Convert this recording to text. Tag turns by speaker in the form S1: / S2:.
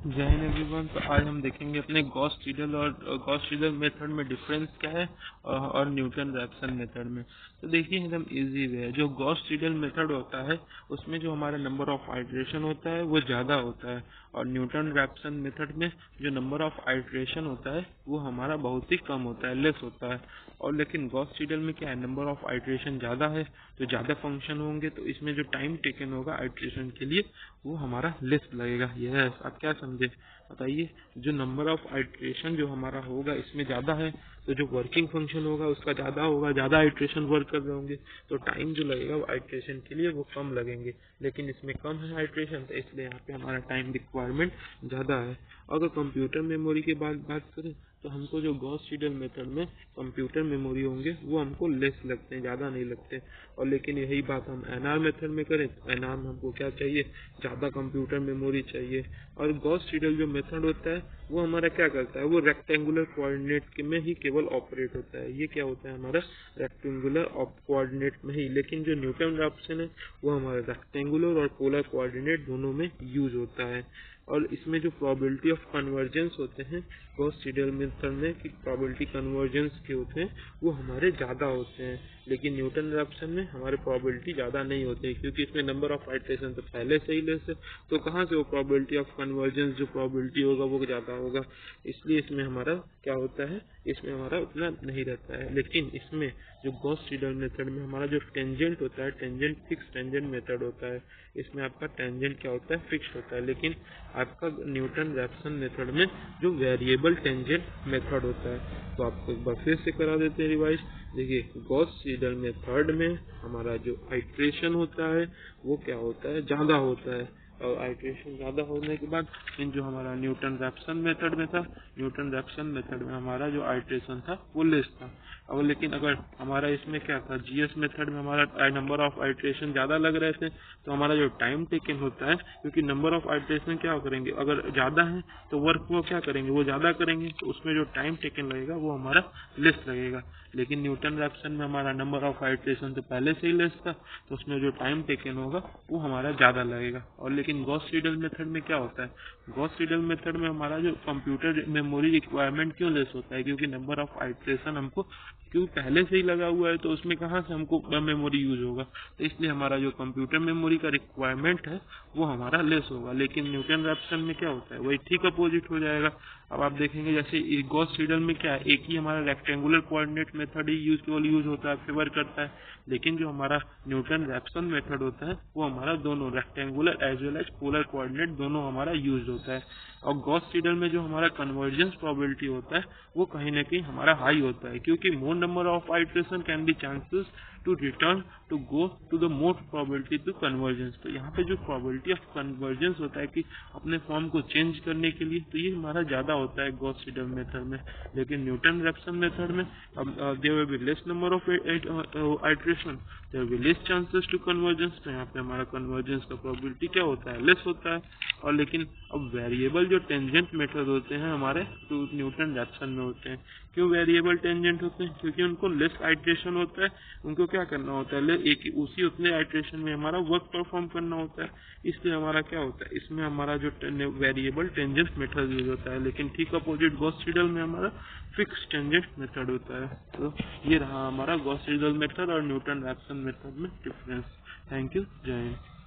S1: जय हिंद एवरीवन। तो आज हम देखेंगे अपने गॉस सीडल और गॉस सीडल मेथड में डिफरेंस क्या है और न्यूटन रैप्सन मेथड में। तो देखिए एकदम इजी वे है। जो गॉस सीडल मेथड होता है उसमें जो हमारा नंबर ऑफ आइटरेशन होता है वो ज़्यादा होता है, और न्यूटन रैप्सन मेथड में जो नंबर ऑफ आइटरेशन होता है वो हमारा बहुत ही कम होता है, लेस होता है। और लेकिन गॉस सीडल में क्या है, नंबर ऑफ आइटरेशन ज़्यादा है तो ज़्यादा फंक्शन होंगे, तो इसमें जो टाइम टेकन होगा आइटरेशन के लिए वो हमारा लेस लगेगा। यस, आप क्या समझे बताइए। जो नंबर ऑफ आइटरेशन जो हमारा होगा इसमें ज़्यादा है तो जो वर्किंग फंक्शन होगा उसका ज़्यादा होगा, ज़्यादा आइटरेशन वर्क कर रहे होंगे तो टाइम जो लगेगा वो आइटरेशन के लिए वो कम लगेंगे। लेकिन इसमें कम है आइटरेशन तो इसलिए यहाँ पे हमारा टाइम रिक्वायरमेंट ज़्यादा है। अगर कंप्यूटर मेमोरी की बात करें तो हमको जो गॉस सीडल मेथड में कंप्यूटर मेमोरी होंगे वो हमको लेस लगते हैं, ज़्यादा नहीं लगते। और लेकिन यही बात हम एनआर मेथड में करें तो एनआर में हमको क्या चाहिए, ज़्यादा कंप्यूटर मेमोरी चाहिए। और गॉस सीडल जो मेथड होता है वो हमारा क्या करता है, वो रेक्टेंगुलर कोऑर्डिनेट में ही केवल ऑपरेट होता है। ये क्या होता है हमारा रेक्टेंगुलर कोऑर्डिनेट में ही। लेकिन जो न्यूटन रैप्सन है वो हमारा रेक्टेंगुलर और पोलर कोऑर्डिनेट दोनों में यूज होता है। और इसमें जो प्रोबेबिलिटी ऑफ कन्वर्जेंस होते हैं गॉस सीडल मेथड में कि प्रोबेबिलिटी कन्वर्जेंस के होते हैं वो हमारे ज़्यादा होते हैं। लेकिन न्यूटन रैप्सन में हमारे प्रोबेबिलिटी ज़्यादा नहीं होते क्योंकि इसमें नंबर ऑफ आइटरेशन तो पहले से ही लेस है, तो कहाँ से वो प्रोबेबिलिटी ऑफ कन्वर्जेंस जो प्रोबेबिलिटी होगा वो ज़्यादा होगा। इसलिए इसमें हमारा क्या होता है, इसमें हमारा उतना नहीं रहता है। लेकिन इसमें जो गॉस सीडल मेथड में हमारा जो टेंजेंट होता है, टेंजेंट फिक्स टेंजेंट मेथड होता है। इसमें आपका टेंजेंट क्या होता है, फिक्स होता है। लेकिन आपका न्यूटन रैप्सन मेथड में जो वेरिएबल टेंजेंट मेथड होता है। तो आपको एक बार फिर से करा देते हैं रिवाइज। देखिए गॉस सीडल मेथड में हमारा जो आइट्रेशन होता है वो क्या होता है, ज़्यादा होता है। और आइट्रेशन ज़्यादा होने के बाद इन जो हमारा न्यूटन रैप्सन मेथड में था, न्यूटन रैप्सन मेथड में हमारा जो आइट्रेशन था वो लेस था। और लेकिन अगर हमारा इसमें क्या था, जीएस मेथड में हमारा नंबर ऑफ आइट्रेशन ज़्यादा लग रहे थे तो हमारा जो टाइम टेकन होता है, क्योंकि नंबर ऑफ आइट्रेशन क्या करेंगे, अगर ज़्यादा है तो वर्क वो क्या करेंगे, वो ज़्यादा करेंगे, तो उसमें जो टाइम टेकन लगेगा वो हमारा लेस लगेगा। लेकिन न्यूटन रैप्सन में हमारा नंबर ऑफ आइट्रेशन तो पहले से ही लेस था तो उसमें जो टाइम टेकन होगा वो हमारा ज़्यादा लगेगा। और लेकिन गॉस सीडल मेथड में क्या होता है, गॉस सीडल मेथड में हमारा जो कंप्यूटर मेमोरी रिक्वायरमेंट क्यों लेस होता है, क्योंकि नंबर ऑफ आइट्रेशन हमको क्योंकि पहले से ही लगा हुआ है तो उसमें कहाँ से हमको मेमोरी यूज होगा, तो इसलिए हमारा जो कंप्यूटर मेमोरी का रिक्वायरमेंट है वो हमारा लेस होगा। लेकिन न्यूटन रैप्सन में क्या होता है, वही ठीक अपोजिट हो जाएगा। अब आप देखेंगे जैसे गॉस सीडल में क्या है, एक ही हमारा रेक्टेंगुलर कोऑर्डिनेट मेथड ही केवल यूज होता है, फेवर करता है। लेकिन जो हमारा न्यूटन रैप्सन मेथड होता है वो हमारा दोनों rectangular as well as polar coordinate दोनों हमारा यूज होता है। और गॉस सीडल में जो हमारा कन्वर्जेंस प्रोबेबिलिटी होता है वो कहीं ना कहीं हमारा हाई होता है, क्योंकि more number of iteration can be chances to return to go to the most probability to convergence. तो यहाँ पे जो प्रोबेबिलिटी ऑफ कन्वर्जेंस होता है कि अपने फॉर्म को चेंज करने के लिए, तो ये हमारा ज्यादा होता है गॉस सीडल मेथड में। लेकिन न्यूटन रैप्सन मेथड में there will be less number of iteration, there will be less chances to convergence. तो यहाँ पे हमारा कन्वर्जेंस का प्रोबेबिलिटी क्या होता है, लेस होता है। और लेकिन अब वेरिएबल जो टेंजेंट मेथड होते हैं हमारे तो न्यूटन रैप्सन में होते हैं। क्यों वेरिएबल टेंजेंट होते हैं, क्योंकि उनको लेस आइटरेशन होता है, उनको क्या करना होता है, एक उसी उतने आइटरेशन में हमारा वर्क परफॉर्म करना होता है। इसलिए हमारा क्या होता है, इसमें हमारा जो वेरिएबल टेंजेंट मेथड यूज होता है। लेकिन ठीक अपोजिट गॉस सीडल में हमारा फिक्स टेंजेंट मेथड होता है। तो ये रहा हमारा गॉस सीडल मेथड और न्यूटन रैप्सन मेथड में डिफरेंस। थैंक यू, जय हिंद।